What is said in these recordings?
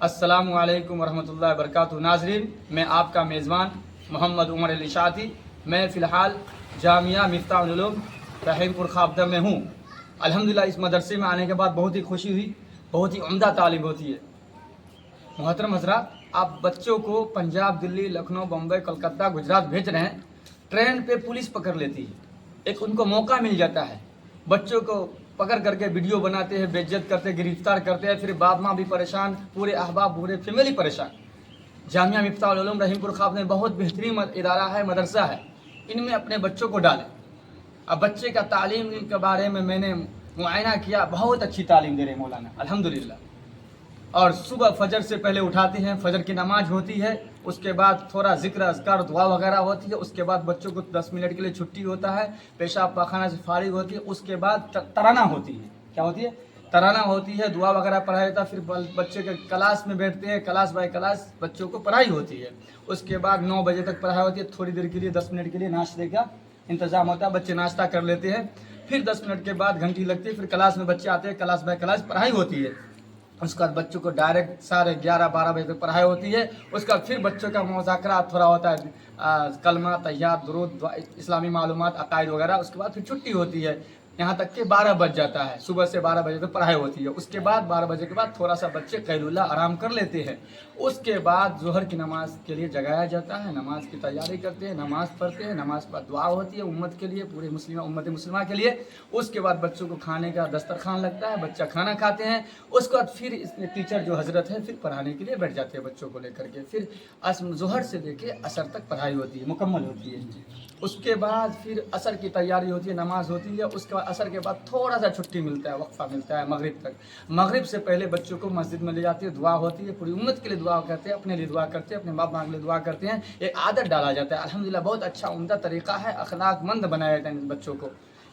السلام علیکم ورحمۃ اللہ وبرکاتہ۔ ناظرین، میں آپ کا میزبان محمد عمر علی شاطی، میں فی الحال جامعہ مفتاح العلوم رحیم پور خابدہ میں ہوں۔ الحمدللہ اس مدرسے میں آنے کے بعد بہت ہی خوشی ہوئی، بہت ہی عمدہ تعلیم ہوتی ہے۔ محترم حضرات، آپ بچوں کو پنجاب، دلی، لکھنؤ، بمبئی، کلکتہ، گجرات بھیج رہے ہیں، ٹرین پہ پولیس پکڑ لیتی ہے، ایک ان کو موقع مل جاتا ہے، بچوں کو پکڑ کر کے ویڈیو بناتے ہیں، بے عزت کرتے ہیں، گرفتار کرتے ہیں، پھر باپ ماں بھی پریشان، پورے احباب، پورے فیملی پریشان۔ جامعہ مفتاح العلوم رحیم پور خابدہ میں بہت بہترین ادارہ ہے، مدرسہ ہے، ان میں اپنے بچوں کو ڈالیں۔ اب بچے کا تعلیم کے بارے میں نے معائنہ کیا، بہت اچھی تعلیم دے رہے ہیں مولانا الحمدللہ۔ اور صبح فجر سے پہلے اٹھاتے ہیں، فجر کی نماز ہوتی ہے، اس کے بعد تھوڑا ذکر اذکار دعا وغیرہ ہوتی ہے، اس کے بعد بچوں کو 10 منٹ کے لیے چھٹی ہوتا ہے، پیشاب پاخانہ سے فارغ ہوتی ہے، اس کے بعد ترانہ ہوتی ہے۔ کیا ہوتی ہے؟ ترانہ ہوتی ہے، دعا وغیرہ پڑھایا جاتا ہے، پھر بچے کے کلاس میں بیٹھتے ہیں، کلاس بائی کلاس بچوں کو پڑھائی ہوتی ہے۔ اس کے بعد 9 بجے تک پڑھائی ہوتی ہے، تھوڑی دیر کے لیے 10 منٹ کے لیے ناشتے کا انتظام ہوتا ہے، بچے ناشتہ کر لیتے ہیں، پھر 10 منٹ کے بعد گھنٹی لگتی ہے، پھر کلاس میں بچے آتے ہیں، کلاس بائی کلاس پڑھائی ہوتی ہے۔ اس کے بعد بچوں کو ڈائریکٹ 11:30 بجے تک پڑھائی ہوتی ہے۔ اس کا پھر بچوں کا مذاکرہ تھوڑا ہوتا ہے، کلمہ، تحیات، درود، اسلامی معلومات، عقائد وغیرہ، اس کے بعد پھر چھٹی ہوتی ہے، یہاں تک کہ 12 بج جاتا ہے، صبح سے 12 بجے تک پڑھائی ہوتی ہے۔ اس کے بعد 12 بجے کے بعد تھوڑا سا بچے قیلولہ آرام کر لیتے ہیں۔ اس کے بعد ظہر کی نماز کے لیے جگایا جاتا ہے، نماز کی تیاری کرتے ہیں، نماز پڑھتے ہیں، نماز پر دعا ہوتی ہے امت کے لیے، پورے امت مسلمہ کے لیے۔ اس کے بعد بچوں کو کھانے کا دسترخوان لگتا ہے، بچہ کھانا کھاتے ہیں۔ اس کے بعد پھر اس میں ٹیچر جو حضرت ہے پھر پڑھانے کے لیے بیٹھ جاتے ہیں بچوں کو لے کر کے، پھر ظہر سے لے کے عصر تک پڑھائی ہوتی ہے، مکمل ہوتی ہے۔ اس کے بعد پھر عصر کی تیاری ہوتی ہے، نماز ہوتی ہے۔ اس کے بعد عصر کے بعد تھوڑا سا چھٹی ملتا ہے، وقفہ ملتا ہے مغرب تک۔ مغرب سے پہلے بچوں کو مسجد میں لے جاتے ہیں، دعا ہوتی ہے، پوری امت کے لیے دعا کرتے ہیں، اپنے لیے دعا کرتے ہیں، اپنے باپ ماں کے لیے دعا کرتے ہیں۔ ایک عادت ڈالا جاتا ہے، الحمدللہ بہت اچھا عمدہ طریقہ ہے، اخلاق مند بنایا جاتا ہے ان بچوں کو،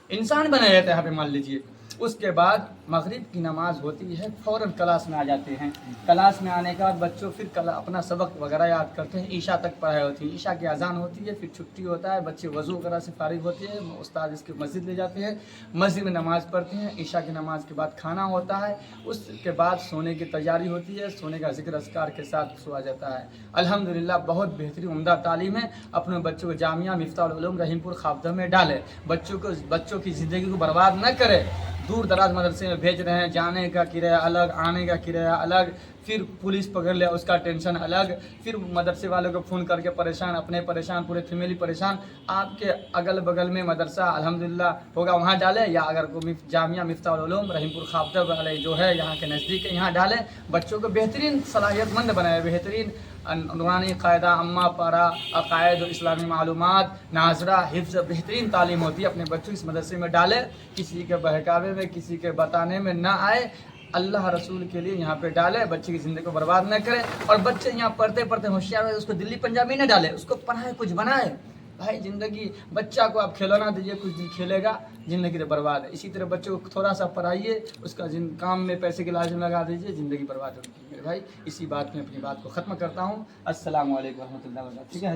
انسان بنایا جاتا ہے یہاں پہ، مان لیجیے۔ اس کے بعد مغرب کی نماز ہوتی ہے، فوراً کلاس میں آ جاتے ہیں۔ کلاس میں آنے کے بعد بچوں پھر اپنا سبق وغیرہ یاد کرتے ہیں، عشاء تک پڑھائی ہوتی ہے، عشاء کی اذان ہوتی ہے، پھر چھٹی ہوتا ہے، بچے وضو وغیرہ سے فارغ ہوتے ہیں، استاد اس کی مسجد لے جاتے ہیں، مسجد میں نماز پڑھتے ہیں، عشاء کی نماز کے بعد کھانا ہوتا ہے، اس کے بعد سونے کی تیاری ہوتی ہے، سونے کا ذکر اذکار کے ساتھ سویا جاتا ہے۔ الحمدللہ بہت بہترین عمدہ تعلیم ہے، اپنے بچوں کو جامعہ مفتاح العلوم رحیم پور خابدہ میں ڈالے، بچوں کی زندگی کو برباد نہ کرے۔ دور دراز مدرسے میں بھیج رہے ہیں، جانے کا کرایہ الگ، آنے کا کرایہ الگ، پھر پولیس پکڑ لے اس کا ٹینشن الگ، پھر مدرسے والوں کو فون کر کے پریشان، اپنے پریشان، پورے فیملی پریشان۔ آپ کے اگل بغل میں مدرسہ الحمدللہ ہوگا، وہاں ڈالیں، یا اگر کوئی جامعہ مفتاح العلوم رحیم پور خابدہ والے جو ہے یہاں کے نزدیک ہے، یہاں ڈالیں، بچوں کو بہترین صلاحیت مند بنائے، بہترین نورانی قاعدہ، اماں پارا، عقائد و اسلامی معلومات، ناظرہ، حفظ، بہترین تعلیم ہوتی ہے۔ اپنے بچوں اس مدرسے میں ڈالیں، کسی کے بہکاوے میں، کسی کے بتانے میں نہ آئے، اللہ رسول کے لیے یہاں پہ ڈالے، بچے کی زندگی کو برباد نہ کرے۔ اور بچے یہاں پڑھتے پڑھتے ہوشیار ہے، اس کو دلی پنجابی نہ ڈالے، اس کو پڑھائے، کچھ بنائے۔ بھائی زندگی، بچہ کو آپ کھلونا دیجیے، کچھ دن کھیلے گا، زندگی تو برباد ہے۔ اسی طرح بچوں کو تھوڑا سا پڑھائیے، اس کا کام میں پیسے کے لازم لگا دیجیے، زندگی برباد ہوگی۔ میرے بھائی اسی بات میں اپنی بات کو ختم کرتا ہوں۔ السلام علیکم ورحمۃ اللہ وبرکاتہ۔ ٹھیک ہے۔